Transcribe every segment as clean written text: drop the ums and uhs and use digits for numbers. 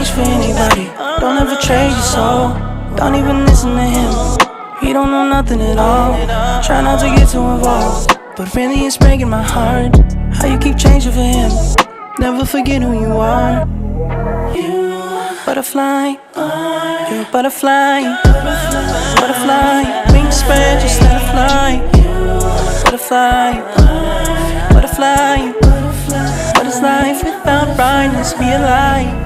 change for anybody. Don't ever trade your soul. Don't even listen to him. He don't know nothing at all. Try not to get too involved, but really it's breaking my heart how you keep changing for him. Never forget who you are. You butterfly, you're a butterfly. Butterfly, wings spread, just let it fly. Butterfly, butterfly. What is life without brightness? Be a light.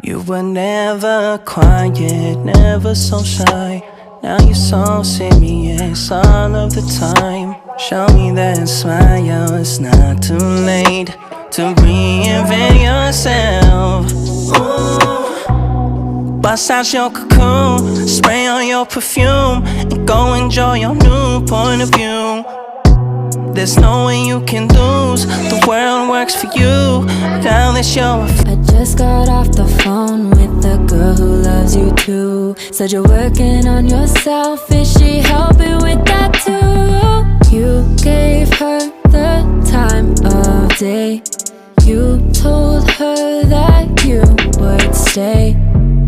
You were never quiet, never so shy. Now you're so serious all of the time. Show me that smile, it's not too late to reinvent yourself. Ooh. Bust out your cocoon, spray on your perfume, and go enjoy your new point of view. There's no way you can lose, the world works for you. Now that you're I just got off the phone with the girl who loves you too. Said you're working on yourself, is she helping with that too? You gave her the time of day. You told her that you would stay.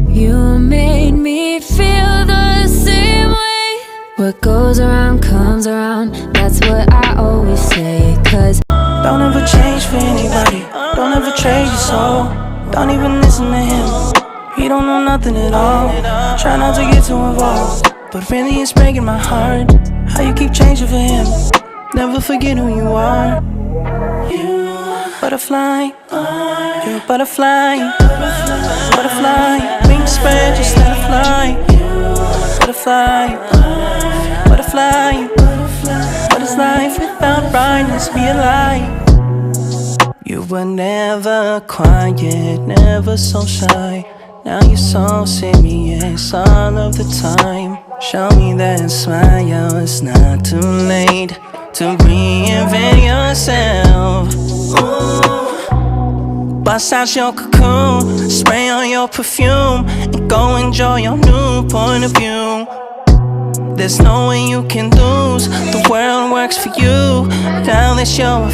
You made me feel the same way. What goes around comes around, that's what I always say. Cause don't ever change for anybody. Don't ever trade your soul. Don't even listen to him. He don't know nothing at all. Try not to get too involved, but really it's breaking my heart how you keep changing for him. Never forget who you are. You butterfly, you're a butterfly. Butterfly, wings spread, just let it fly. Butterfly, butterfly. What is life without brightness? Be a light. You were never quiet, never so shy. Now you're so serious all of the time. Show me that smile, it's not too late to reinvent yourself. Ooh. Bust out your cocoon, spray on your perfume, and go enjoy your new point of view. There's no way you can lose, the world works for you. Now that you're